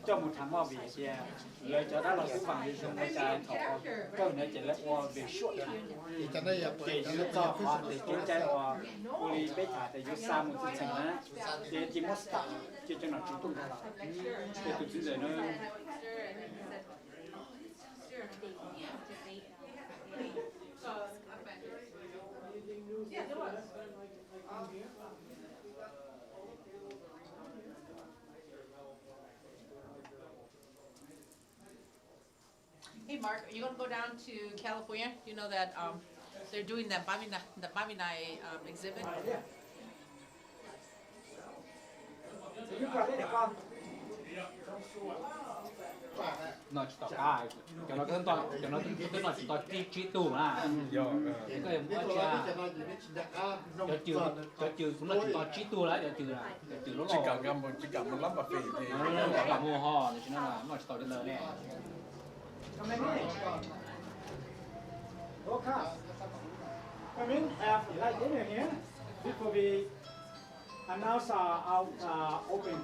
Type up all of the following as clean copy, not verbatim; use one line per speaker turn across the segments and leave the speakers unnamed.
cho một tháng vào về thì lấy cho đó là cái phần đi trong cái trái thọ cái này chỉ là qua về suốt thì cho đây chỉ cho họ để cái trái hoa uli bé thả để cho xa một chút xíu nữa để chỉ mất chỉ cho nó chủ động là để tụi chúng rồi nó
Hey Mark, are you going to go down to California? You know that they're doing the Baminai exhibit?
Nó chỉ tỏ cái cho nó tên toàn cho nó tên là chỉ tỏ chi tù mà cái em cha cho trừ cũng là chỉ tỏ chi tù lại cho trừ nó
chỉ cầm một lắm bạc phì thì
nó cả mua ho cho nên là nó chỉ tỏ đến lời nè
come in have like dinner here before we announce our open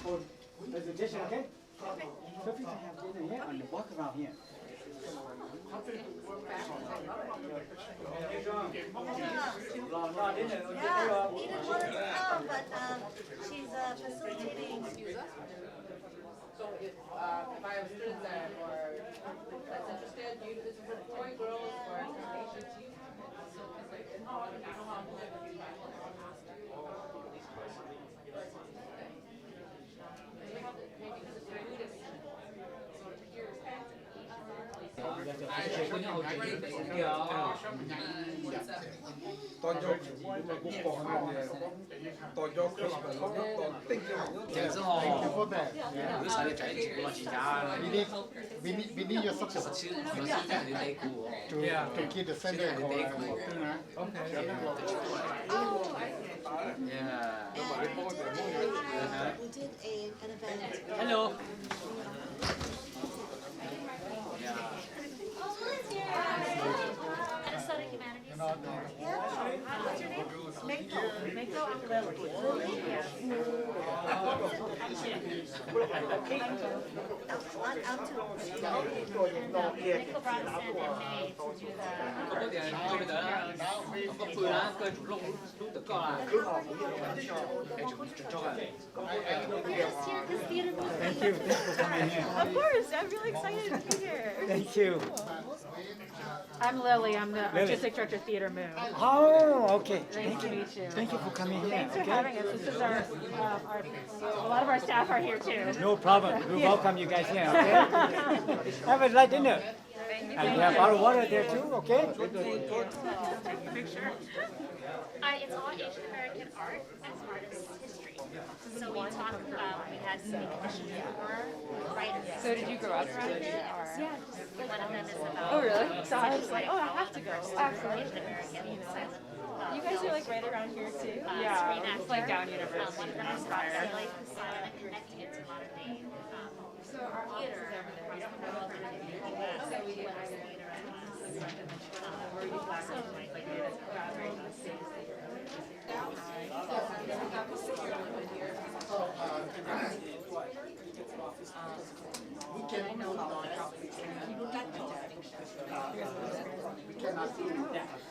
for presentation, okay? So if you can have dinner here and walk around here.
Yeah, Eden wanted to come, but she's facilitating.
So if I have students that are that's interested, this is for boy, girls, or Asians,
toàn vô cũng còn toàn vô toàn tinh
we need your support to keep the center going. Okay.
yeah
We did an event.
hello
Aesthetic humanities.
What's your name?
Mako and Lily.
I'm two.
Mako brought us in May to do
có tiền tôi bây giờ có phơi lá cơ chủ lông lúc tự co là
Thank you for coming here.
Of course, I'm really excited to be here.
Thank you.
I'm Lily. I'm the artistic director of Theater Moon.
Oh, okay.
Nice to meet you.
Thank you for coming here.
Thanks for
Okay.
having us. This is our a lot of our staff are here too.
No problem. We welcome you guys here. Okay. Have a light dinner. And we have bottled water there too. Okay.
Picture.
It's all Asian American art as artist history. So we talked about, we had some commissions for writers.
So did you grow up around here? Or?
Yeah, one of them is about.
Oh really? So I was like, oh, I have to go. Absolutely.
Asian American silent.
You guys are like right around here too.
Screen actor.
It's like down University.
One of them is about like silent and connecting it to modern day
So our
theater.
So we do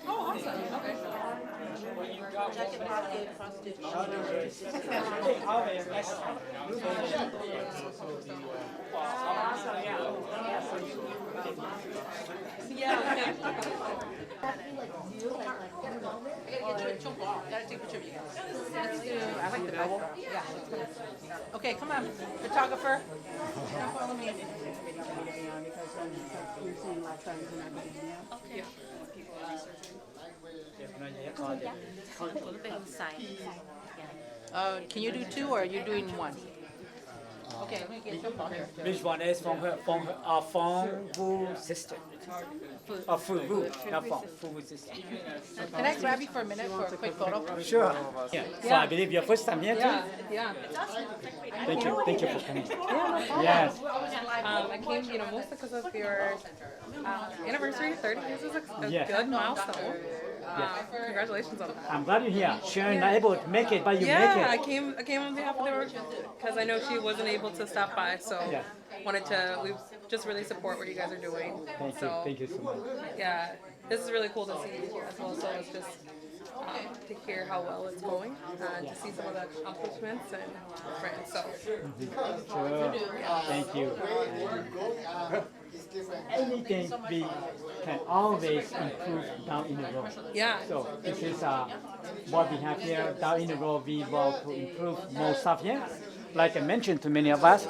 Oh, awesome. Okay. Jacket pocket, Gotta take a picture of you guys. Let's do, I like the bubble. Yeah. Okay, come on, photographer. Now follow me.
Okay.
Can you do two or are you doing one? Okay, let me get your phone here.
Which one is from Vu's sister? Fu, not from Vu's sister.
Can I grab you for a minute for a quick photo?
Sure. Yeah. So I believe you're first time here too.
Yeah.
Thank you for coming. Yes.
I came, mostly because of your anniversary. 30 years is a
Yes.
good milestone.
Congratulations on that.
I'm glad you're here. Sharon not able to make it, but you
Yeah,
make
I
it.
came on behalf of the org because I know she wasn't able to stop by, so
Yeah.
we just really support what you guys are doing.
Thank
So,
you. Thank you so much.
yeah, this is really cool to see as well. So it's just to hear how well it's going and to see some of the accomplishments and friends. So
Sure. Thank you. Anything we can always improve down in the road.
yeah,
So this is what we have here. Down in the road, we want to improve more stuff here. Like I mentioned to many of us,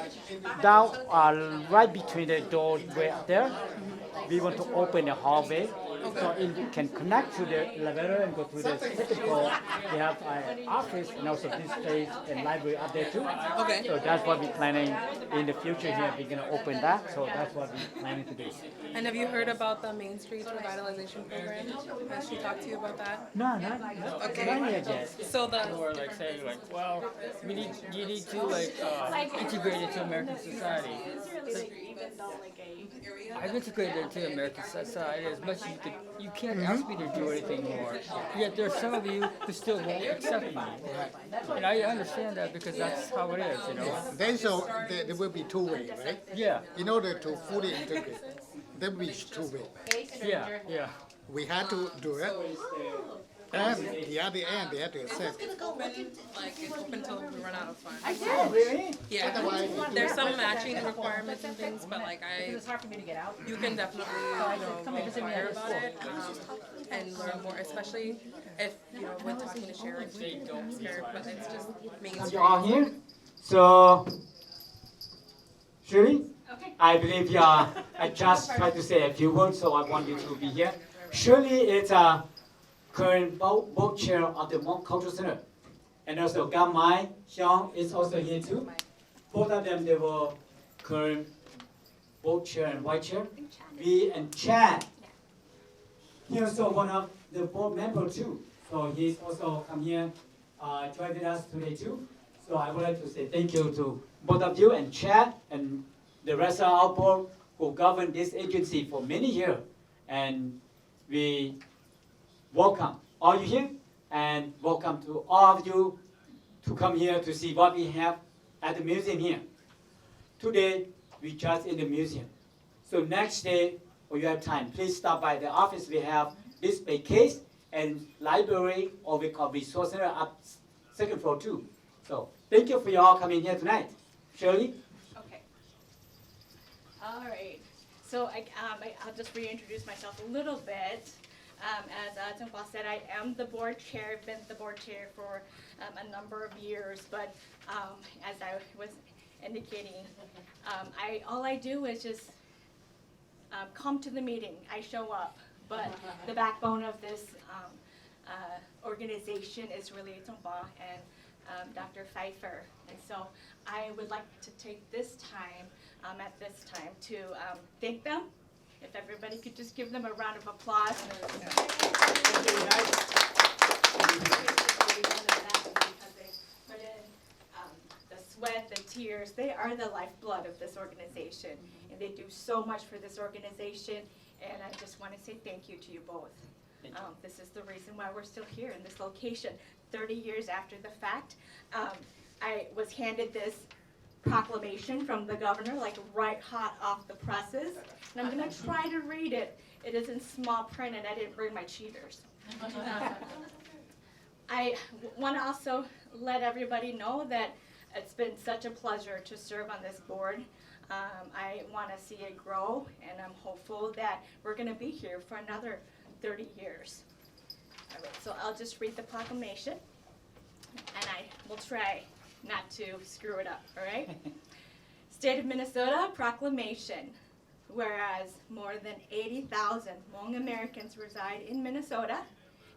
down right between the door way up there, we want to open the hallway so it can connect to the elevator and go to the second floor. We have an office and also this space and library up there too.
Okay.
So that's what we're planning in the future here. We're going to open that. So that's what we're planning to do.
And have you heard about the Main Streets Revitalization Program? Has she talked to you about that?
No, not yet.
So the
Or like saying like, well, you need to integrate it to American society. I've integrated it to American society as much as you can't ask me to do anything more. Yet there's some of you who still won't accept me. And I understand that because that's how it is, you know.
Then so there will be two ways, right?
Yeah,
In order to fully integrate, there will be two ways.
yeah.
We had to do it, and the other end they had to accept.
it's open until we run out of funds.
Oh, really?
Yeah,
Otherwise,
there's some matching requirements and things, but like
It's hard for me to get out.
you can definitely inquire about it and learn more, especially if when talking to Sharon, she don't scare, but it's just Main
You
Street.
all here? So, Shirley?
Okay.
I believe I just tried to say a few words, so I want you to be here. Shirley is a current board chair of the Hmong Cultural Center. And also Gamai Hyung is also here too. Both of them, they were current board chair and vice chair. We and Chad. He also one of the board member too. So he's also come here, joined us today too. So I would like to say thank you to both of you and Chad and the rest of our board who govern this agency for many years. And we welcome all you here and welcome to all of you to come here to see what we have at the museum here. Today, we just in the museum. So next day, when you have time, please stop by the office. We have display case and library, or we call resource center up second floor too. So thank you for you all coming here tonight. Shirley?
Okay. All right. So I'll just reintroduce myself a little bit. As Tung said, I am the board chair. I've been the board chair for a number of years, but as I was indicating, all I do is just come to the meeting. I show up, but the backbone of this organization is really Tung and Dr. Pfeiffer. And so I would like to take this time, at this time, to thank them. If everybody could just give them a round of applause. The sweat, the tears, they are the lifeblood of this organization. And they do so much for this organization. And I just want to say thank you to you both. This is the reason why we're still here in this location, 30 years after the fact. I was handed this proclamation from the governor, like right hot off the presses. And I'm going to try to read it. It is in small print, and I didn't bring my cheaters. I want to also let everybody know that it's been such a pleasure to serve on this board. I want to see it grow, and I'm hopeful that we're going to be here for another 30 years. All right, so I'll just read the proclamation, and I will try not to screw it up, all right? State of Minnesota Proclamation. Whereas more than 80,000 Hmong Americans reside in Minnesota,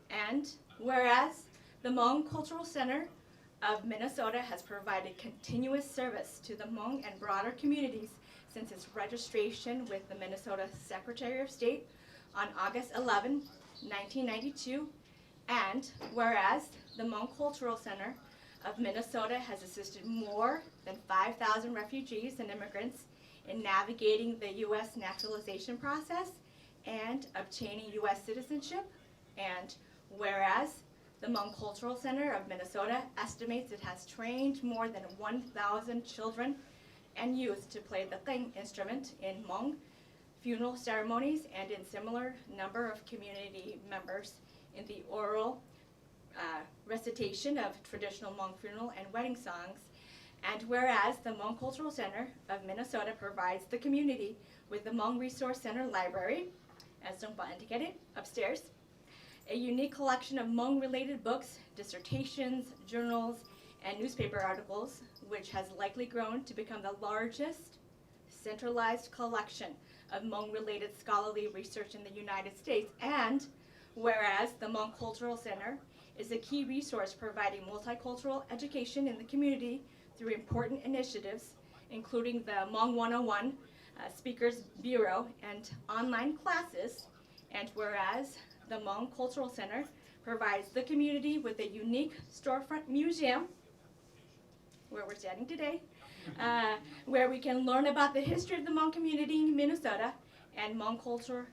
and whereas the Hmong Cultural Center of Minnesota has provided continuous service to the Hmong and broader communities since its registration with the Minnesota Secretary of State on August 11, 1992, and whereas the Hmong Cultural Center of Minnesota has assisted more than 5,000 refugees and immigrants in navigating the U.S. naturalization process and obtaining U.S. citizenship, and Whereas the Hmong Cultural Center of Minnesota estimates it has trained more than 1,000 children and youth to play the qing instrument in Hmong funeral ceremonies and in similar number of community members in the oral recitation of traditional Hmong funeral and wedding songs. And whereas the Hmong Cultural Center of Minnesota provides the community with the Hmong Resource Center Library, as Sungpa indicated, upstairs, a unique collection of Hmong-related books, dissertations, journals, and newspaper articles, which has likely grown to become the largest centralized collection of Hmong-related scholarly research in the United States. And whereas the Hmong Cultural Center is a key resource providing multicultural education in the community through important initiatives, including the Hmong 101 Speakers Bureau and online classes. And whereas the Hmong Cultural Center provides the community with a unique storefront museum, where we're standing today, where we can learn about the history of the Hmong community in Minnesota and Hmong culture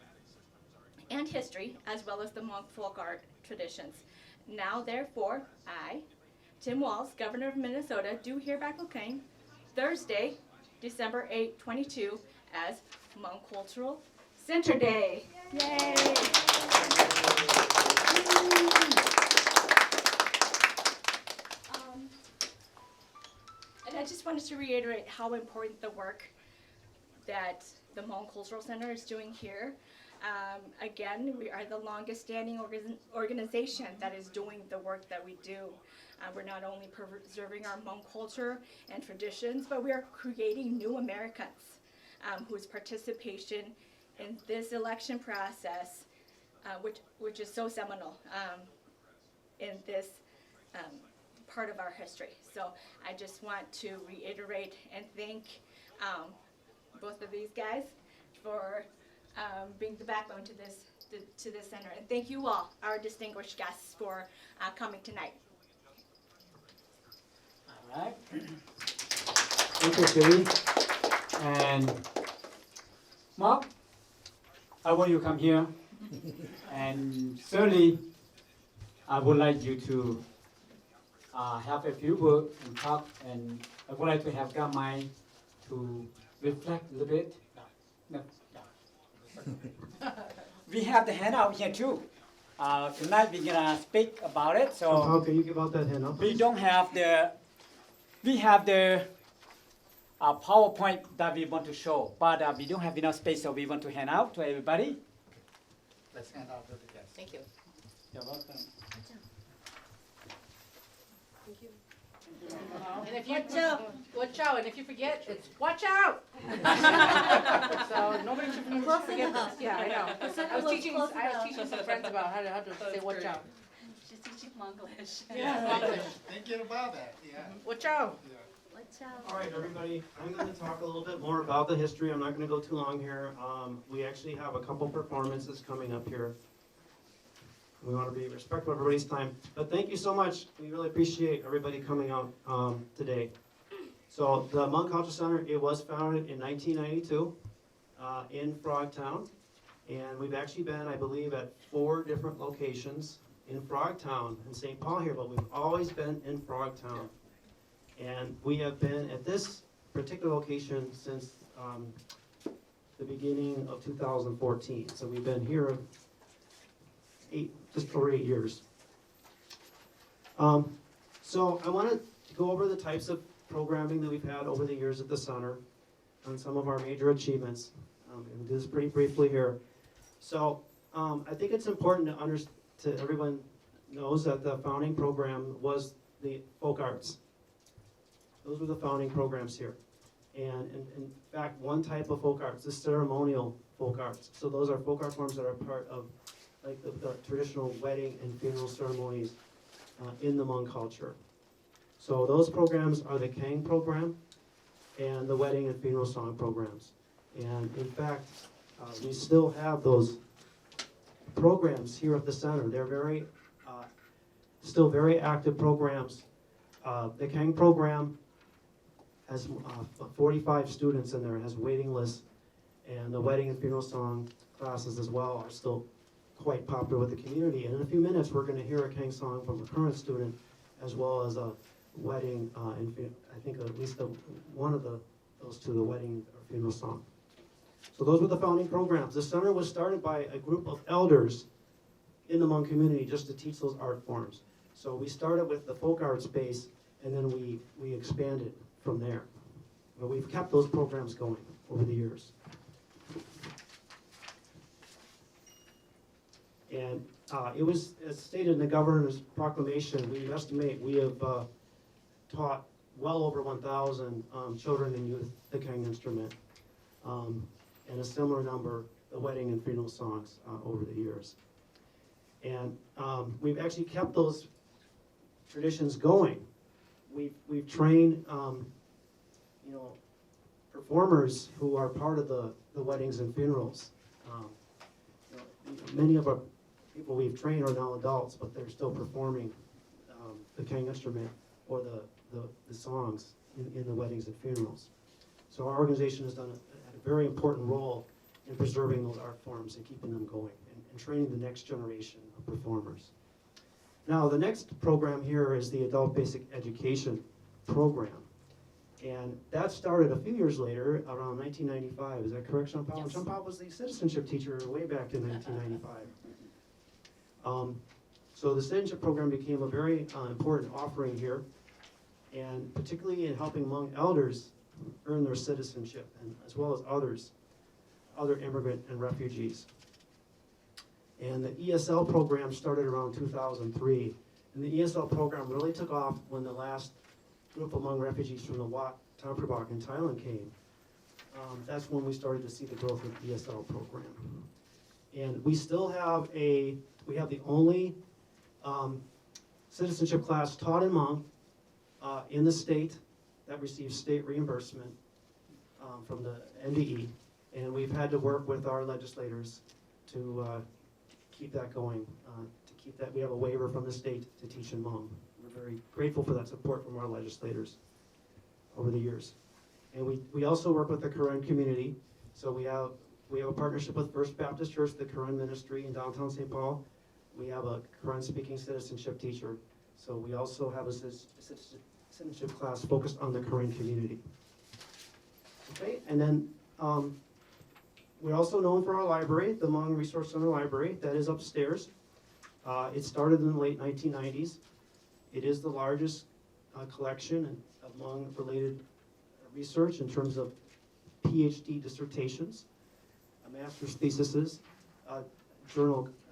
and history, as well as the Hmong folk art traditions. Now, therefore, I, Tim Walz, Governor of Minnesota, do hereby proclaim Thursday, December 8, 22, as Hmong Cultural Center Day. Yay! And I just wanted to reiterate how important the work that the Hmong Cultural Center is doing here. Again, we are the longest standing organization that is doing the work that we do. We're not only preserving our Hmong culture and traditions, but we are creating new Americans whose participation in this election process, which is so seminal in this part of our history. So I just want to reiterate and thank both of these guys for being the backbone to this center. And thank you all, our distinguished guests, for coming tonight.
All right. Thank you, Sherry. And Mark, I want you to come here. And certainly, I would like you to have a few words and talk. And I would like to have Gamai to reflect a little bit. No. We have the handout here too. Tonight we're gonna speak about it. So
how can you give out that handout?
We don't have the. We have the PowerPoint that we want to show, but we don't have enough space, so we want to hand out to everybody.
Let's hand out to the guests.
Thank you.
You're welcome.
Thank you. And if you watch out, and if you forget, it's watch out. So nobody should forget this. Yeah, I know. I was teaching some friends about how to say watch out.
She's teaching Monglish.
Yeah, Monglish.
Thinking about that, yeah.
Watch out.
Watch out.
All right, everybody, I'm going to talk a little bit more about the history. I'm not going to go too long here. We actually have a couple performances coming up here. We want to be respectful of everybody's time. But thank you so much. We really appreciate everybody coming out today. So the Hmong Cultural Center, it was founded in 1992 in Frogtown. And we've actually been, I believe, at 4 different locations in Frogtown and St. Paul here, but we've always been in Frogtown. And we have been at this particular location since the beginning of 2014. So we've been here just over 8 years. So I want to go over the types of programming that we've had over the years at the center and some of our major achievements. And do this pretty briefly here. So I think it's important to everyone knows that the founding program was the folk arts. Those were the founding programs here. And in fact, one type of folk arts is ceremonial folk arts. So those are folk art forms that are part of like the traditional wedding and funeral ceremonies in the Hmong culture. So those programs are the Kang program and the wedding and funeral song programs. And in fact, we still have those programs here at the center. They're still very active programs. The Kang program has 45 students in there, has waiting lists, and the wedding and funeral song classes as well are still quite popular with the community. And in a few minutes, we're going to hear a Kang song from a current student, as well as a wedding, and I think at least one of those two, the wedding or funeral song. So those were the founding programs. The center was started by a group of elders in the Hmong community just to teach those art forms. So we started with the folk art space, and then we expanded from there. But we've kept those programs going over the years. And it was, as stated in the governor's proclamation, we estimate we have taught well over 1,000 children and youth the Kang instrument, and a similar number the wedding and funeral songs over the years. And we've actually kept those traditions going. We've trained performers who are part of the weddings and funerals. Many of our people we've trained are now adults, but they're still performing the Kang instrument or the songs in the weddings and funerals. So our organization has done a very important role in preserving those art forms and keeping them going and training the next generation of performers. Now, the next program here is the Adult Basic Education Program. And that started a few years later, around 1995. Is that correct, Sean Powell?
Yes.
Sean Powell was the citizenship teacher way back in 1995. So the citizenship program became a very important offering here, and particularly in helping Hmong elders earn their citizenship, and as well as other immigrant and refugees. And the ESL program started around 2003. And the ESL program really took off when the last group of Hmong refugees from the Wat, Tamprabak in Thailand came. That's when we started to see the growth of the ESL program. And we still have we have the only citizenship class taught in Hmong in the state that receives state reimbursement from the NDE. And we've had to work with our legislators to keep that going, to keep that. We have a waiver from the state to teach in Hmong. We're very grateful for that support from our legislators over the years. And we also work with the Karen community. So we have a partnership with First Baptist Church, the Karen Ministry in downtown St. Paul. We have a Karen speaking citizenship teacher. So we also have a citizenship class focused on the Karen community. Okay, and then we're also known for our library, the Hmong Resource Center Library, that is upstairs. It started in the late 1990s. It is the largest collection of Hmong-related research in terms of PhD dissertations, master's theses,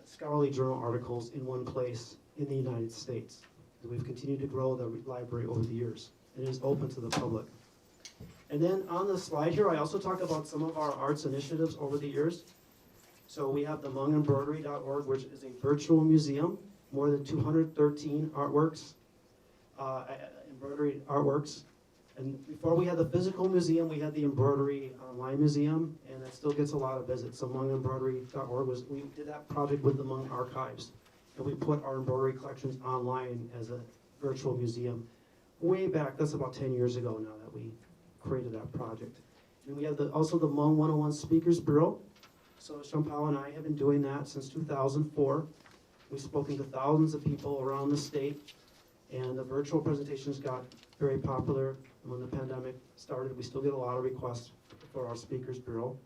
scholarly journal articles in one place in the United States. And we've continued to grow the library over the years. It is open to the public. And then on the slide here, I also talk about some of our arts initiatives over the years. So we have the HmongEmbroidery.org, which is a virtual museum, more than 213 artworks, embroidery artworks. And before we had the physical museum, we had the embroidery online museum, and it still gets a lot of visits. So HmongEmbroidery.org we did that project with the Hmong archives, and we put our embroidery collections online as a virtual museum. Way back, that's about 10 years ago now that we created that project. And we have also the Hmong 101 Speakers Bureau. So Sean Powell and I have been doing that since 2004. We've spoken to thousands of people around the state, and the virtual presentations got very popular when the pandemic started. We still get a lot of requests for our Speakers Bureau.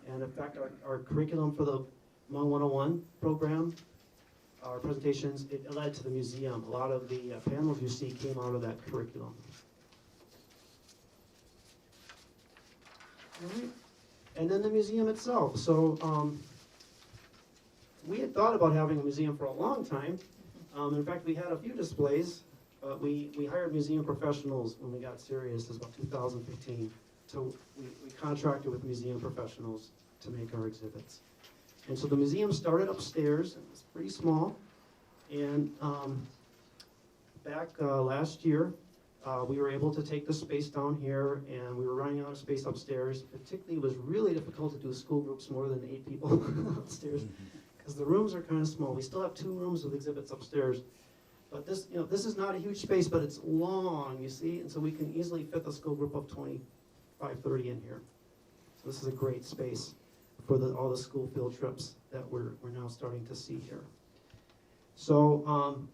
And in fact, our curriculum for the Hmong 101 program, our presentations, it led to the museum. A lot of the panels you see came out of that curriculum. All right. And then the museum itself. So we had thought about having a museum for a long time. In fact, we had a few displays, but we hired museum professionals when we got serious. It was about 2015. So we contracted with museum professionals to make our exhibits. And so the museum started upstairs. It was pretty small. And back last year, we were able to take the space down here, and we were running out of space upstairs. Particularly, it was really difficult to do school groups more than 8 people upstairs, because the rooms are kind of small. We still have 2 rooms with exhibits upstairs, but this is not a huge space, but it's long, you see, and so we can easily fit the school group of 25, 30 in here. So this is a great space. for all the school field trips that we're now starting to see here. So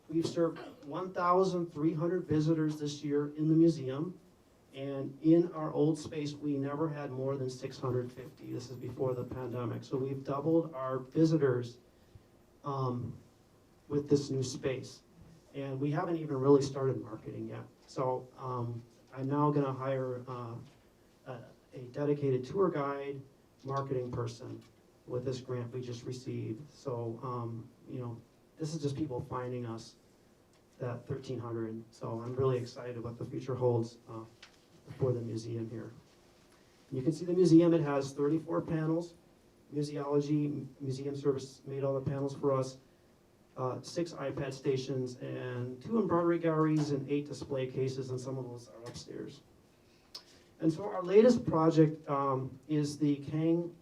we've served 1,300 visitors this year in the museum, and in our old space we never had more than 650. This is before the pandemic. So we've doubled our visitors with this new space. And we haven't even really started marketing yet. So I'm now going to hire a dedicated tour guide, marketing person with this grant we just received. So, you know, this is just people finding us, that 1,300. So I'm really excited what the future holds for the museum here. You can see the museum. It has 34 panels. Museology, Museum Service made all the panels for us. 6 iPad stations and 2 embroidery galleries and 8 display cases, and some of those are upstairs. And so our latest project is the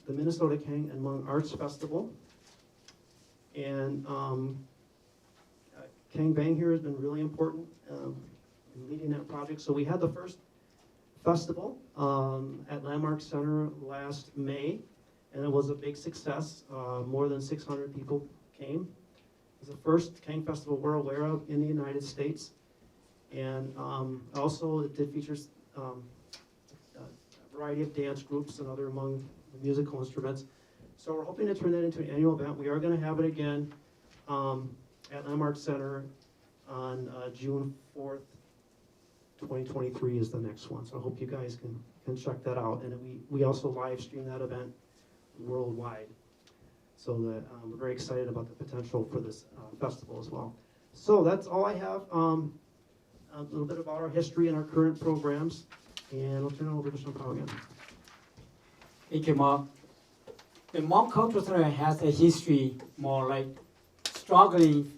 Minnesota Kang and Hmong Arts Festival. And Kang Bang here has been really important in leading that project. So we had the first festival at Landmark Center last May, and it was a big success. More than 600 people came. It was the first Kang Festival we're aware of in the United States. And also it did feature a variety of dance groups and other Hmong musical instruments. So we're hoping to turn that into an annual event. We are going to have it again at Landmark Center on June 4th, 2023 is the next one. So I hope you guys can check that out. And we also live stream that event worldwide. So that we're very excited about the potential for this festival as well. So that's all I have. A little bit about our history and our current programs. And I'll turn it over to Shampao again.
Thank you, Mark. The Hmong Cultural Center has a history more like struggling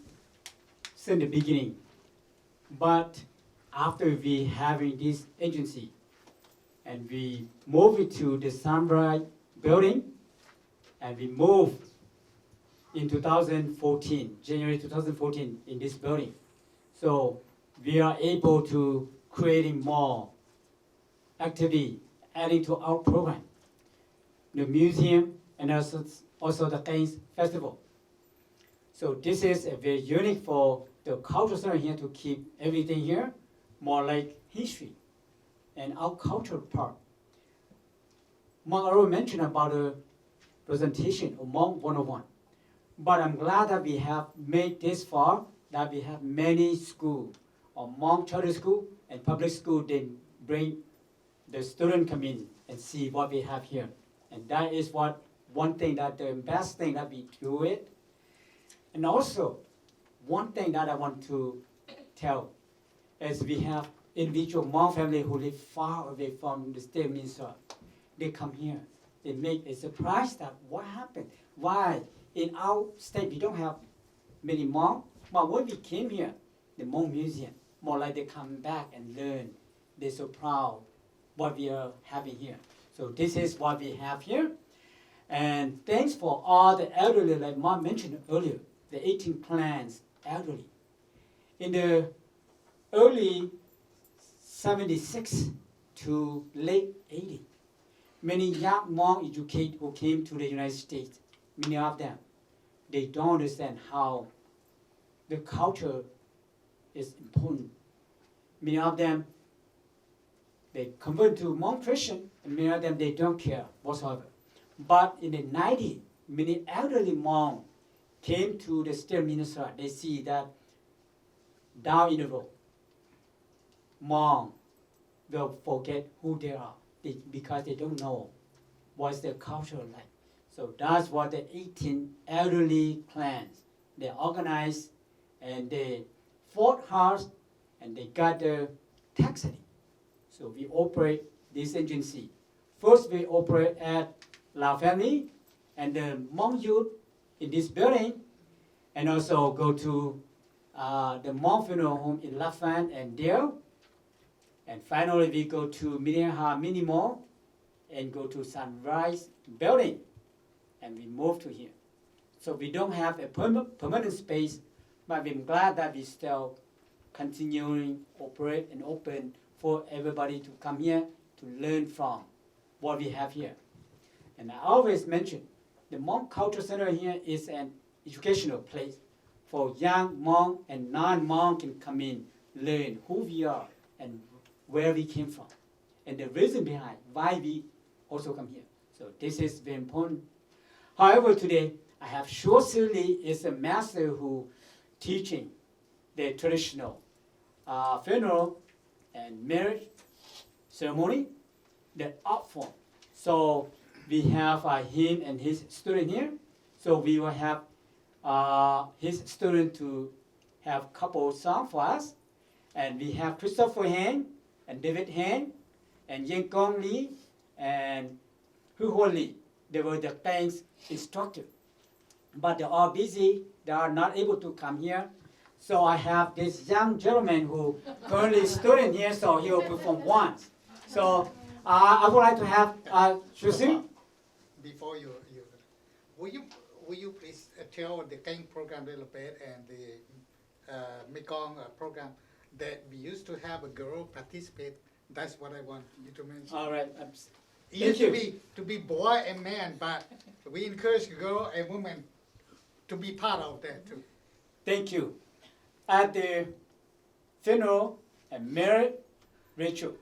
since the beginning. But after we having this agency, and we moved it to the Sunbright building, and we moved in 2014, January 2014, in this building. So we are able to creating more activity, adding to our program. The museum and also the Kang's Festival. So this is a very unique for the cultural center here to keep everything here more like history and our cultural part. Mark already mentioned about the presentation of Hmong 101. But I'm glad that we have made this far, that we have many schools, or Hmong charter school and public school, they bring the student come in and see what we have here. And that is one thing that the best thing that we do it. And also, one thing that I want to tell is we have individual Hmong family who live far away from the state of Minnesota. They come here. They make a surprise that what happened? Why in our state we don't have many Hmong? But when we came here, the Hmong Museum, more like they come back and learn. They're so proud what we are having here. So this is what we have here. And thanks for all the elderly, like Mom mentioned earlier, the 18 clans elderly. In the early 76 to late 80, many young Hmong educators who came to the United States, many of them, they don't understand how the culture is important. Many of them, they convert to Hmong Christian, and many of them, they don't care whatsoever. But in the 90s, many elderly Hmong came to the state of Minnesota. They see that down in the road, Hmong will forget who they are because they don't know what's their culture like. So that's what the 18 elderly clans, they organized and they fought hard and they got the taxity. So we operate this agency. First we operate at La Family and the Hmong youth in this building, and also go to the Hmong funeral home in Lafayette and Dale. And finally we go to Minnehaha Mini Mall and go to Sunrise building. And we move to here. So we don't have a permanent space, but I'm glad that we still continuing operate and open for everybody to come here to learn from what we have here. And I always mention the Hmong Cultural Center here is an educational place for young Hmong and non-Hmong can come in, learn who we are and where we came from, and the reason behind why we also come here. So this is very important. However, today I have Short Sili is a master who teaching the traditional funeral and marriage ceremony, the art form. So we have him and his student here. So we will have his student to have couple song for us. And we have Christopher Han and David Han and Yen Kong Lee and Hu Ho Lee. They were the thanks instructor. But they are busy. They are not able to come here. So I have this young gentleman who currently student here, so he will perform once. So I would like to have Shusi.
Before you, will you please tell the gang program a little bit and the Mekong program that we used to have a girl participate. That's what I want you to mention.
All right.
It used to be boy and man, but we encourage girl and woman to be part of that too.
Thank you. At the funeral and marriage ritual,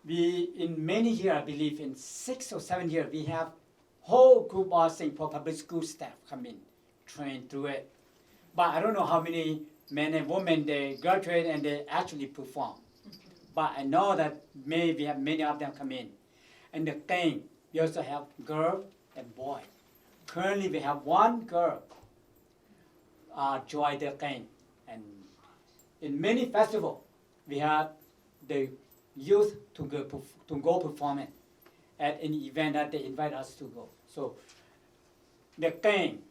we in many years, I believe in 6 or 7 years, we have whole group of St. Paul public school staff come in, train through it. But I don't know how many men and women they graduate and they actually perform. But I know that we have many of them come in. And the thing, we also have girl and boy. Currently we have one girl join the gang. And in many festivals, we have the youth to go performing at any event that they invite us to go. So the gang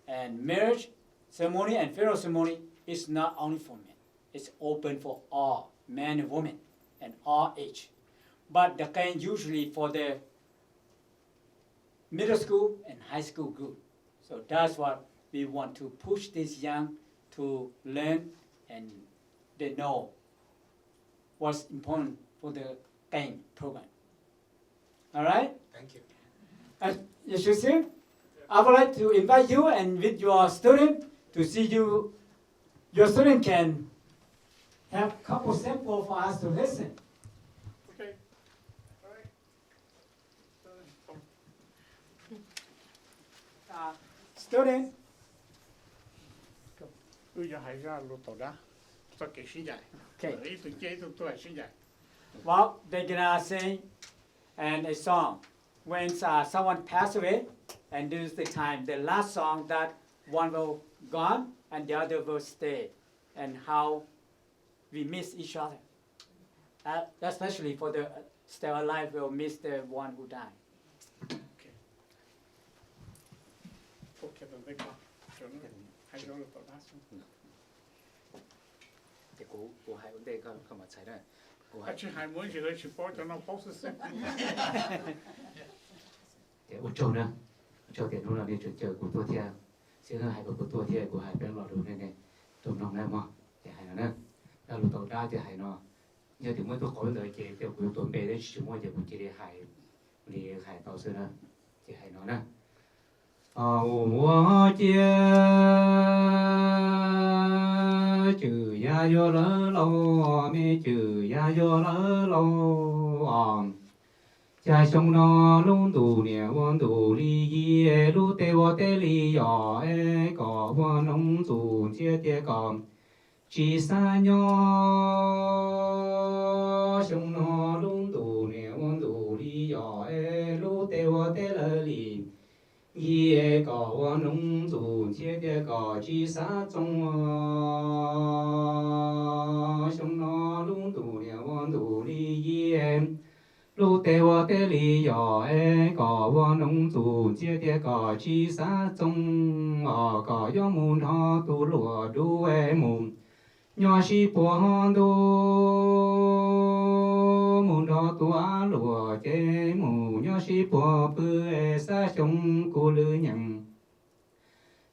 and marriage ceremony and funeral ceremony is not only for men. It's open for all men and women and all age. But the gang usually for the middle school and high school group. So that's what we want to push these young to learn and they know what's important for the gang program. All right?
Thank you.
And you should see, I would like to invite you and with your student to see you. Your student can have a couple samples for us to listen.
Okay. All right.
Student.
Bây giờ hãy ra lô tổ đó, cho kỹ sĩ dạy.
Okay.
Ý tôi chế tôi sĩ dạy.
Well, they're gonna sing and a song. When someone passed away, and this is the time, the last song that one will gone and the other will stay, and how we miss each other. Especially for the still alive, will miss the one who died.
Okay. Okay, then they go. Hãy ra lô tổ đó xuống.
เดี๋ยวกูให้คนเด็กก็เข้ามาใช้ได้กูให้
Chứ hai muốn gì đấy chỉ có cho nó có sự.
เดี๋ยวอุจโจนะอุจโจเดี๋ยวนู้นเราเนี่ยเจอกูตัวเที่ยวเสียงให้กูตัวเที่ยวกูให้เป็นหลอดดูเนี่ยตัวน้องได้มั้งเดี๋ยวให้นะเนี่ยแล้วรู้ตัวได้เดี๋ยวให้เนาะเนี่ยถึงเมื่อตัวคนเลยเดี๋ยวกูตัวเบย์ได้ชิมว่าเดี๋ยวกูจะได้ให้นี่ให้ต่อซื้อนะเดี๋ยวให้เนาะนะ我家就呀哟了喽，没就呀哟了喽。家乡那龙都年王都里耶，路得我得里呀哎，个我农族接的个，几三年乡那龙都年王都里呀哎，路得我得了里。一个我农族接的个几三种啊，像那龙都连王都里耶，路得我得里呀哎，个我农族接的个几三种啊，个要木他都落都哎木，要是不好都木他都啊落的木，要是不不哎啥种古了人。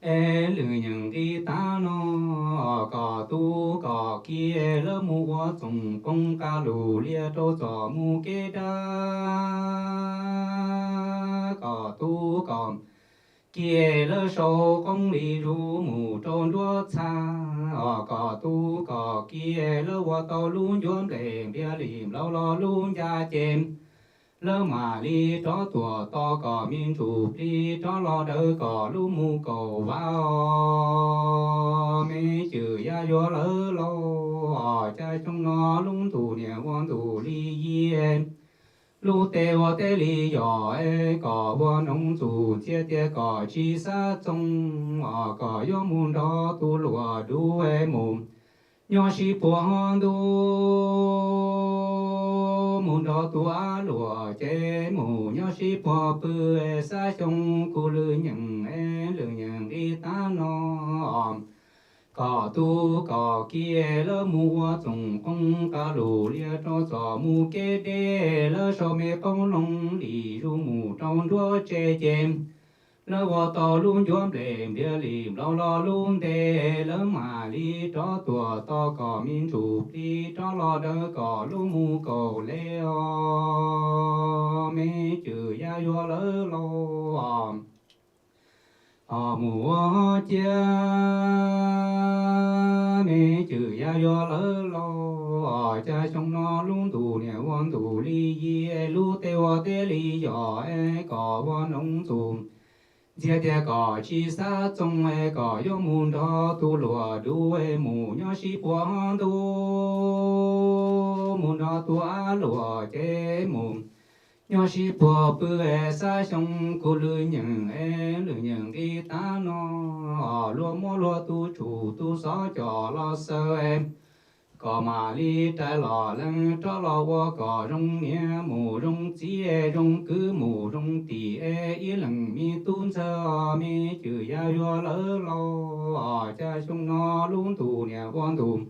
e lư những đi ta nó có tu có kia lỡ mua trồng công ca lù lia trâu giò mu kê đa có tu có kia lỡ sâu công đi ru mù trôn đua xa có tu có kia lỡ qua tàu luôn dồn đèn bia lìm lâu lo luôn gia chém lỡ mà đi cho tua to có miên chủ đi cho lo đỡ có lu mu cầu vào mê chữ ya yo lỡ lo cha trong nó lung tu niệm quan tu li yên lu tê wa tê li yo e có wa nông chủ chia tê có chi sa trong có yo mun đó tu lùa du e mồm nhỏ sĩ bùa hòn đu mùn đó tua lùa chế mù nhỏ sĩ bùa bự sa trong cô lư nhận đi ta nó có tu có kia lỡ mua trồng công ca lù lia cho gió mu kê đê lỡ so mê công long đi ru mù trong đua chê chém lỡ qua tàu luôn dòm đêm bia lìm lo lo luôn đê lỡ mà đi cho tua to có miên chủ đi cho lo đỡ có lu mu cầu leo mê chữ ya yo lỡ lo mùa chia mê chữ ya yo lỡ lo cha trong nó luôn tù nè quan tù li ye lu tê wa tê li yo e có quan nông tù chia tê có chi sa trong e có yo mun đó tu lùa du e mù nhỏ sĩ bùa hòn tu mun đó tu a lùa chế mù nhỏ sĩ bùa bự e sa trong cô lư nhận đi ta nó lúa mua lúa tu chủ tu gió cho lo sơ em có mà li trái lò lăng cho lò qua có rong nhẹ mù rong chỉ e rong cứ mù rong tì e ý lăng mi tuôn sơ mi chữ ya yo lỡ lo cha chúng nó luôn tu nè quan tu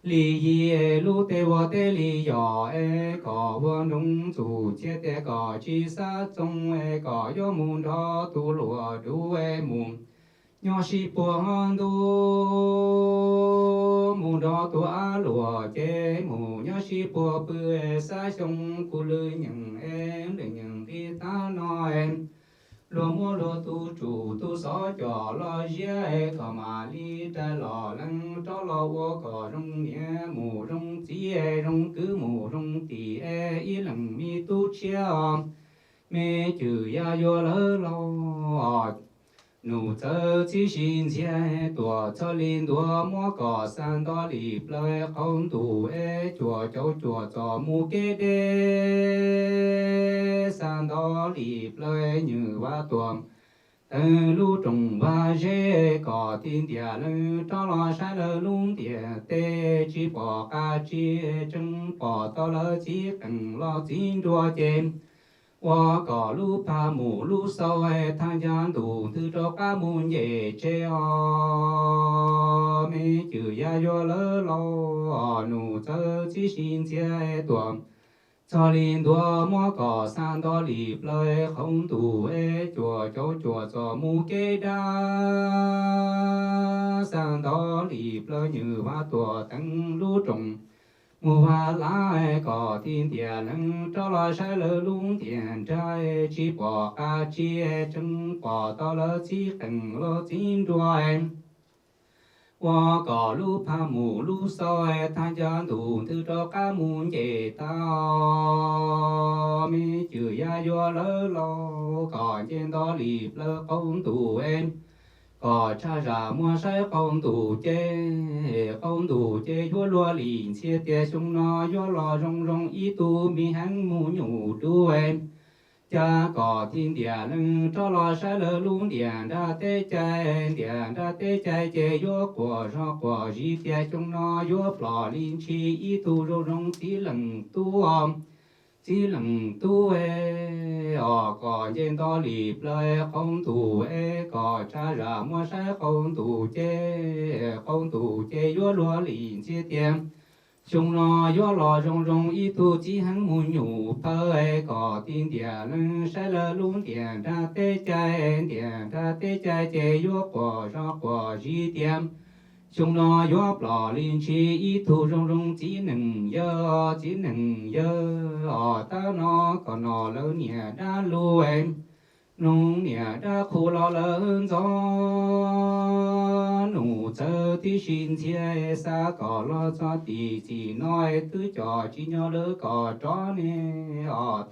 li ye lu tê wa tê li yo e có quan rong tu chia tê có chi sa trong e có yo mù đó tu lùa du e mù nhỏ sĩ bùa hòn đu mù đó tu a lùa chế mù nhỏ sĩ bùa bự sa trong cô lư nhận em để nhận đi ta nói em lùa mua lùa tu chủ tu gió cho lo dễ có mà li trái lò lăng cho lo vô có rong nhẹ mù rong chỉ rong cứ mù rong tì ý lăng mi tu chia mê chữ ya yo lỡ lo nụ thơ chỉ xin chia tua cho linh tua mua cỏ san đó lì lời không tù chùa cháu chùa cho mu kê đê san đó lì lời như ba tuồng lu trồng ba dê cỏ tin địa lư cho lo sai lơ lung địa tê chỉ bỏ ca chi chân bỏ to lơ chỉ cần lo chín đua chém wa có lu pa mù lu sau e thang giang đủ từ cho cá mùn dễ chế mê chữ ya yo lỡ lo nụ chơ chỉ xin chia tuồng cho linh đua mua cỏ san đó lì lời không đủ chùa cháu chùa cho mu kê đa san đó lì lời như ba tua tăng lu trồng mùa hoa lá có thiên địa lưng cho lo sai lỡ lung tiền trai chỉ bỏ ca chi chân bỏ to lỡ chỉ cần lo chín đua em qua có lu pa mù lu sau tham gia đủ thứ cho cá muốn về tao mi chữ ya yo lỡ lo có trên đó lì lỡ không đủ em có cha ra mua sai không đủ chế yo lo lìn chia tia sung nó yo lo rong rong ý tu mi hăng mu nhủ du em cha có thiên địa lưng cho lo sai lỡ lung điện ra tê chạy chế yo của gì tia sung nó yo plò lìn chi ý tu rong rong tí lần tu có trên đó lì lời không tu có cha ra mua sai không tu chế yo lo lìn chia tiền chúng nó gió lò rong rong ít tu chỉ hắn muốn nhủ phơi có tin địa lưng sai lơ luôn tiền ra tê chạy chế gió quả gì tiêm chúng nó gió lò linh chi ít tu rong rong chỉ nừng giờ ta nó còn nó lớn nhẹ đã lu em nung nhẹ đã khu lo lớn gió nụ chớ tí xin chia xa có lo cho tí chỉ nói cứ trò chỉ nhớ lỡ có chó nè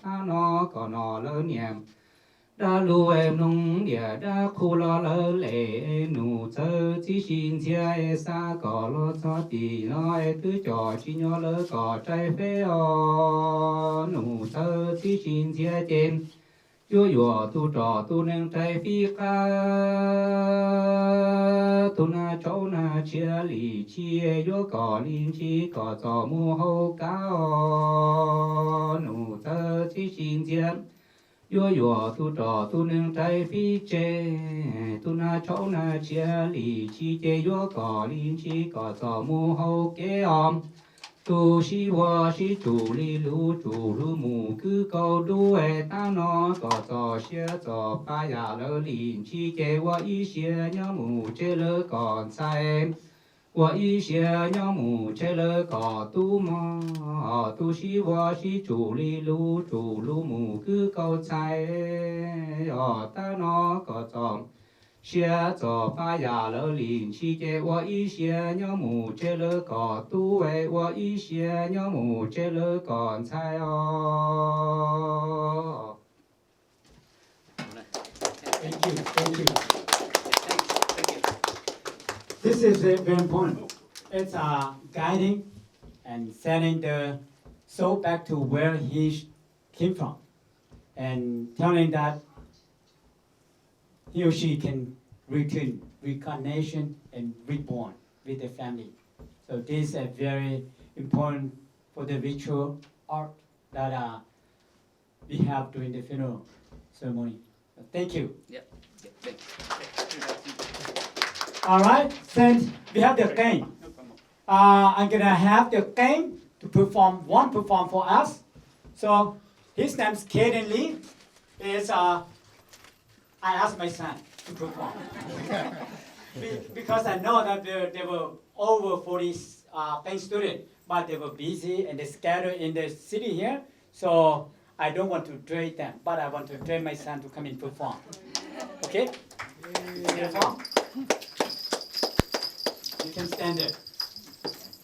ta nó có nó lớn nhẹ đã lu em nung nhẹ đã khu lo lỡ lệ nụ chớ tí xin chia xa có lo cho tí nói cứ trò chỉ nhớ lỡ có trái phê nụ chớ tí xin chia trên chúa yo tu trò tu nâng trái phi ca tu na cháu na chia lì chia yo cỏ linh chi cỏ trò mu hậu cao nụ tơ chi xin chiếm yo tu trò tu nâng trái phi chê tu na cháu na chia lì chi chê yo cỏ linh chi cỏ trò mu hậu kế om tu sĩ hoa sĩ chủ lu mù cứ câu đu ta nó có xia cho ba ya lỡ lìn chi chế hoa y xia nhớ mù chế lỡ còn sai hoa y xia nhớ mù chế lỡ có tu mò tu sĩ hoa sĩ chủ lu mù cứ câu sai ta nó có chọn xia cho ba ya lỡ lìn chi chế hoa y xia nhớ mù chế lỡ có tu hoa y xia nhớ mù chế lỡ còn sai
Thank you. This is very important. It's guiding and sending the soul back to where he came from, and telling that he or she can return, reincarnation, and reborn with the family. So this is very important for the ritual art that we have during the funeral ceremony. So thank you.
Yep.
All right, since we have the game, I'm gonna have the game to perform for us. So his name's Kaden Lee. I asked my son to perform because I know that there were over 40 French students, but they were busy and they scattered in the city here. So I don't want to train them, but I want to train my son to come and perform. Okay? Perform. You can stand there.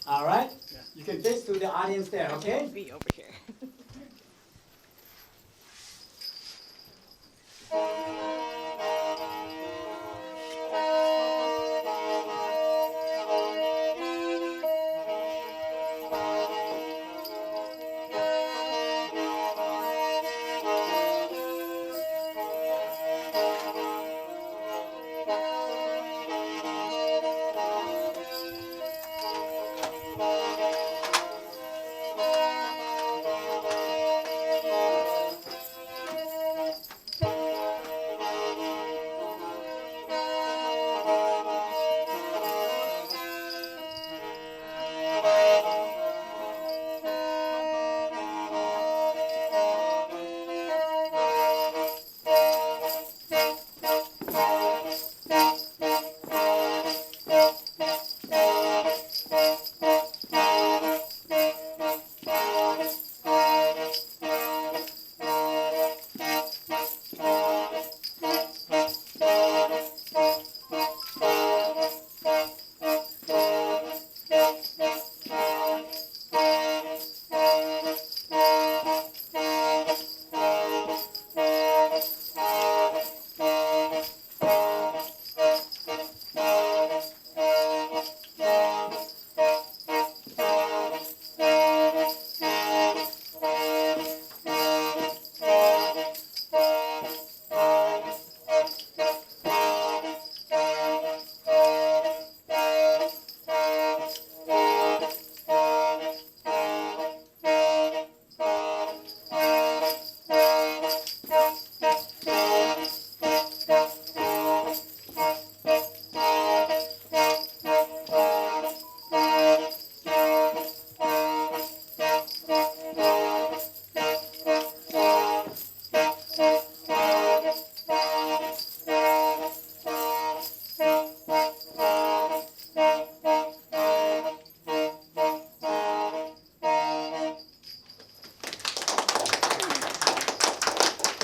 All right? You can face to the audience there, okay?
Be over here.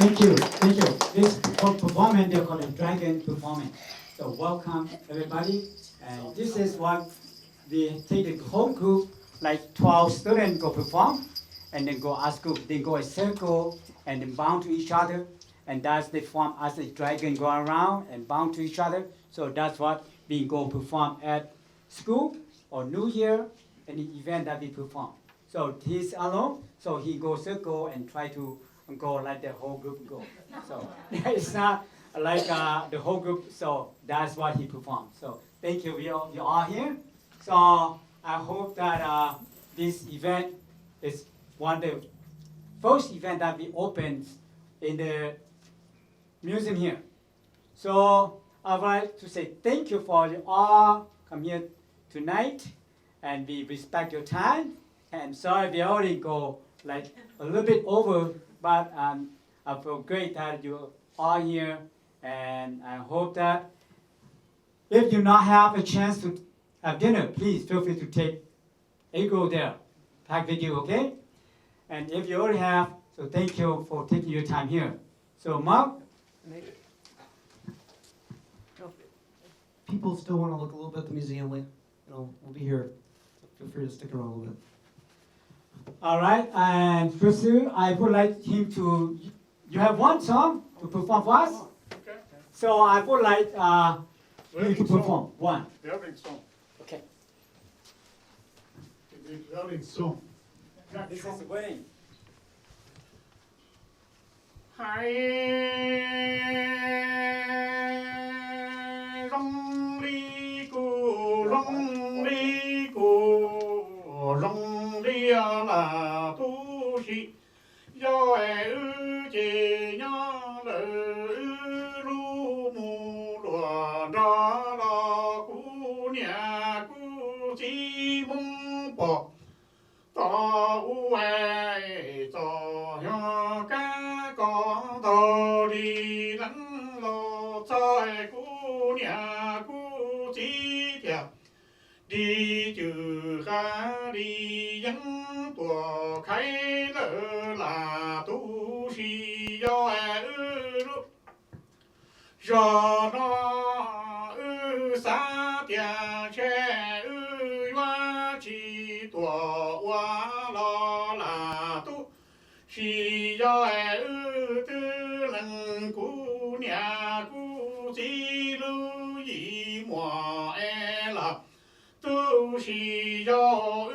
Thank you, thank you. This performance they call it dragon performance. So welcome everybody. And this is what we take the whole group, like 12 students go perform, and then go as group. They go a circle and then bound to each other, and that's they form as a dragon go around and bound to each other. So that's what we go perform at school or New Year, any event that we perform. So he's alone, so he go circle and try to go like the whole group go. So it's not like the whole group, so that's what he performed. So thank you, you all here. So I hope that this event is one of the first event that we opened in the museum here. So I would like to say thank you for you all come here tonight, and we respect your time. And sorry we already go like a little bit over, but I feel great that you're all here, and I hope that if you not have a chance to have dinner, please feel free to take a go there, pack with you, okay? And if you already have, so thank you for taking your time here. So Mark?
People still want to look a little bit at the museum, we'll be here. Feel free to stick around a little bit.
All right, and Chrisu, I would like him to, you have one song to perform for us?
Okay.
So I would like you to perform one.
Wedding song.
Okay.
Wedding song.
This is the wedding.
Rong li gu rong li la tu shi yo e ư ji nya le lu mu lo da la ku nia ku ji mong po ta u e zo yo ka ko do li lan lo zai ku nia ku ji tia đi trừ khá đi dân tùa khai lỡ là tu si do ư do nó sa tia che hoa chi tùa hoa lo là tu si do tư lần cú nhà cú chi lưu yi mùa là tu si do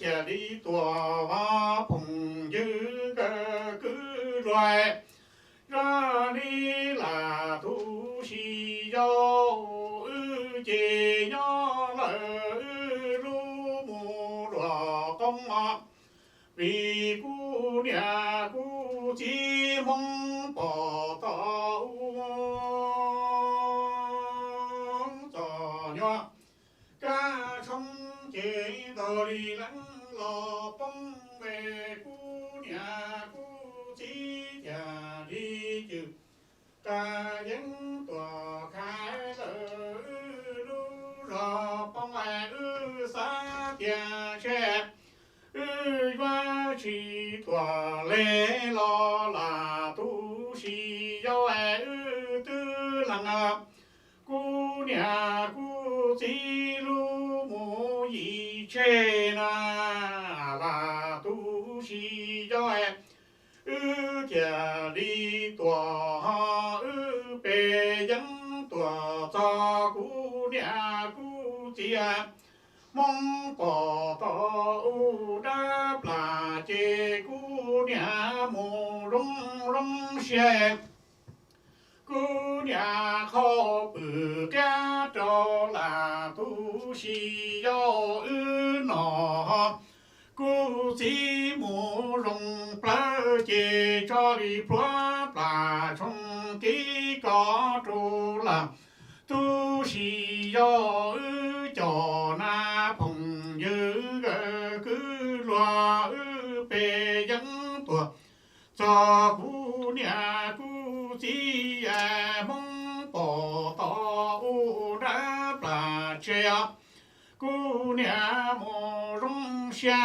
thiệt đi tòa hoa phùng như cơ cứ loài ra đi là tu si do chế nhỏ lỡ lu mù đỏ công mà vì cu nhà cu chi mong bỏ tao tỏ nhỏ ca không chế tờ đi lắng lò bông về cu nhà cu chi nhà đi chữ ca dân tòa khai lỡ lu rò bông ai xa tia xe hoa chi tòa lễ lo là tu si do tư lăng cu nhà cu chi lu mu yi che na là tu si do thiệt đi tòa bề dân tòa cho cu nhà cu chi mong bỏ tao đáp là chê cu nhà mù rong rong xe cu nhà khó bự cá trò là tu si do nọ cu chỉ mù rong plá chê cho đi plá plá trong tí có trù là tu si do cho na phong như cứ loa bề dân tua cho cu nhà cu chi mong bỏ tao đã bà che cu nhà mồ rong xa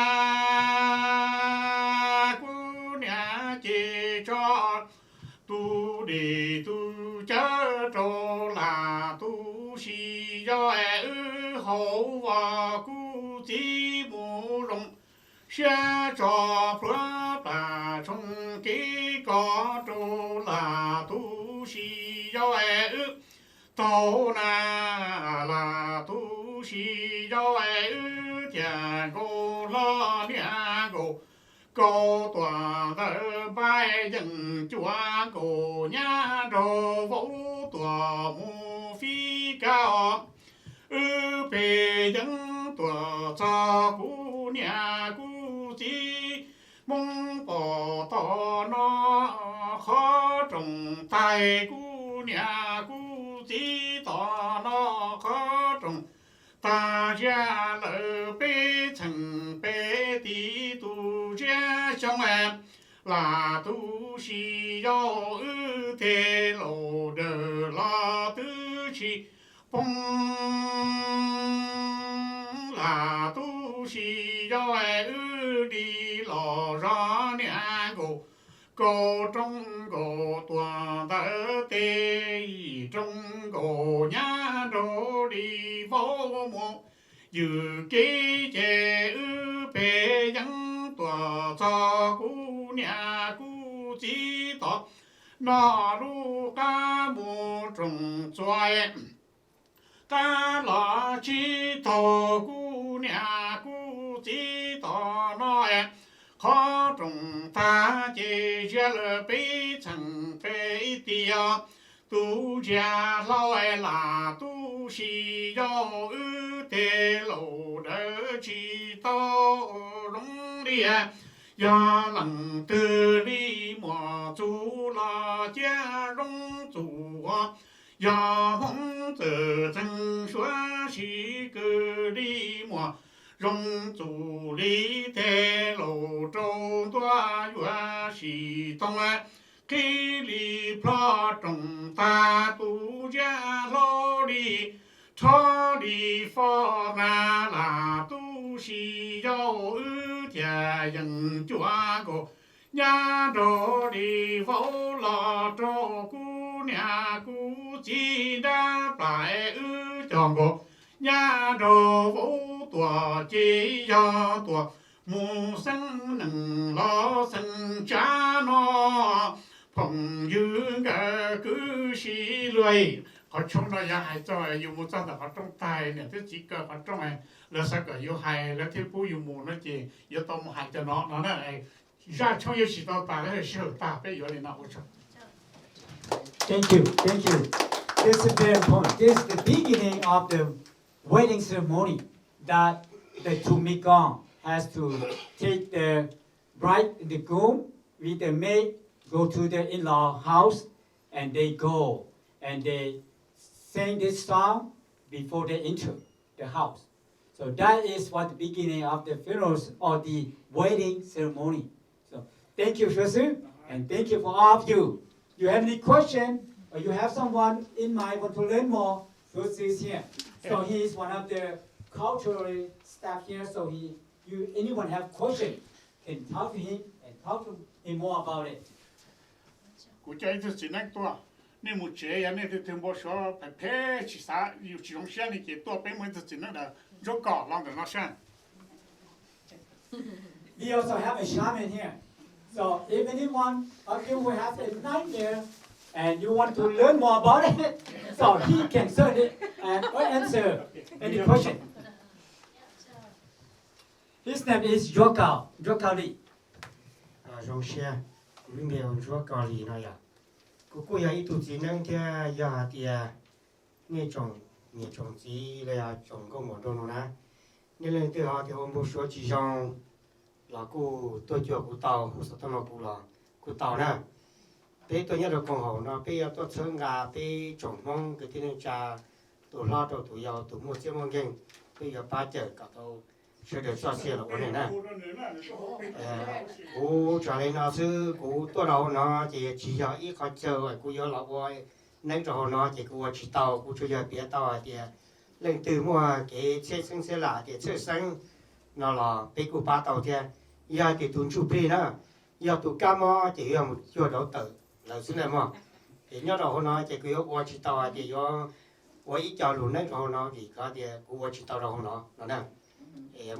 cu nhà chỉ cho
chỉ mù rồng xe trò phở bà trong cái có trâu là tu sĩ giáo ư tàu là tu sĩ giáo ư tiền cô lo nhà cô cô tòa tờ bài dân chúa cô nhà đồ vũ tòa mù phi cao bề dân tòa cha cú nhà cú chi mong bỏ to nó khó trồng tài cú nhà cú chi to nó khó trồng ta gia lỡ bê thành bê tí tu gia trong em là tu sĩ do ư thế lộ đờ la tư chi phong là tu sĩ do ư đi lò ra nhà cô trong cô toàn tớ tê trong cô nhà đồ đi vô mộ dự ký chế ư bề dân tòa cho cú nhà cú chỉ tỏ nó ru ca mù trồng xoài ca lọ chỉ tỏ cú nhà cú chỉ tỏ nó khó trồng ta chỉ là bế chẳng bế tia tu gia lao là tu sĩ do ư tê lộ đỡ chỉ tao rong địa ya lăng tư li mò chú la gia rong chú ya hong tự chân xóa sĩ cư li mò rong chú li tê lộ trâu toa yuа sĩ tông khi li pha trồng ta tu gia lo đi cho đi phò na là tu sĩ dâu ư thia dân chúa cô nhà đồ đi vô lo cho cú nhà cú chỉ đáp lại ư chọn cô nhà đồ vô tua chỉ do tua mù sinh nâng lo sinh cha nó phòng dương cả cứ xí lười họ trong đó ya hai cho yêu một trăm họ trong tay nè thứ chỉ cơ họ trong này là sao cả yêu hai là thứ bù yêu một nó chỉ yêu tôm hai cho nó này ra trong yêu chỉ tao ta là sự ta bây giờ này nó hỗ trợ.
Thank you, thank you. This is very important. This is the beginning of the wedding ceremony that the two Mekong has to take the bride and the groom with the maid, go to the in-law house, and they go and they sing this song before they enter the house. So that is what the beginning of the funerals or the wedding ceremony. So thank you, Sister, and thank you for all of you. You have any question or you have someone in mind want to learn more, Sister is here. So he is one of the cultural staff here. So anyone have question can talk to him and talk to him more about it.
Cụ chơi thì chỉ năng tua, nên một chế ya nên thì thường bảo số phải phê chỉ sa, yêu chỉ dùng xe này chỉ tua bên mình thì chỉ năng là rốt cỏ lòng để nó sang.
We also have a shaman here. So if anyone of you who have a nightmare and you want to learn more about it, so he can search it and answer any question. His name is Jokal Lee.
Rong xe, mình đều chúa cò lì này à. Cô ya ít tu chỉ năng theo ya thì nghe trồng chỉ là trồng công một đôi nó nên lên từ họ thì hôm bữa số chỉ trong là cô tôi cho cô tàu cô sao nó cô tàu nè. Bây tôi nhớ được con hậu nó bây giờ tôi chơi gà bây trồng mong cái thiên nhiên trà tôi lo cho tôi giàu tôi mua chiếc mong kinh bây giờ ba giờ cả tôi sẽ được cho xe là ổn định nè. Cô trả lời nó sư cô tôi đâu nó chỉ cho ít khó chờ cô nhớ là cô nãy giờ nó chỉ cô chỉ tàu cô chưa biết tàu thì lên từ mua cái xe lạ thì xe xanh nó là bây cô ba tàu thì giờ thì tuần chụp đi nữa giờ tụi cam á chỉ là một chỗ đầu tử là xin này mà thì nhớ đầu nó chỉ cô chỉ tàu thì do ít cho luôn nãy giờ nó thì có thì cô chỉ tàu đầu nó nè.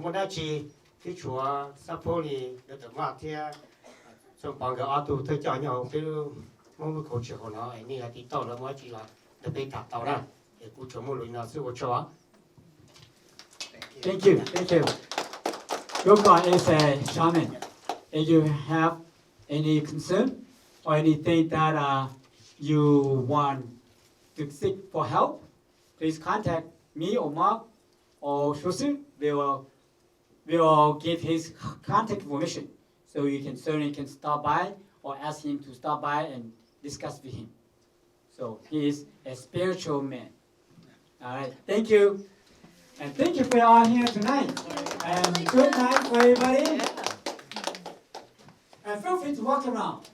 Một đại chỉ cái chúa sắp phố đi được tận mặt thì trong bằng cái auto thấy cho nhau cái mong câu chuyện của nó này là tí tàu là mới chỉ là để bị tạt tàu ra để cụ chúa một lần nào sự của chúa.
Thank you, thank you. Your God is a shaman. If you have any concern or anything that you want to seek for help, please contact me or Mark or Shosu. We will give his contact information, so you can certainly can stop by or ask him to stop by and discuss with him. So he is a spiritual man. All right, thank you. And thank you for all here tonight. And good night for everybody. And feel free to walk around.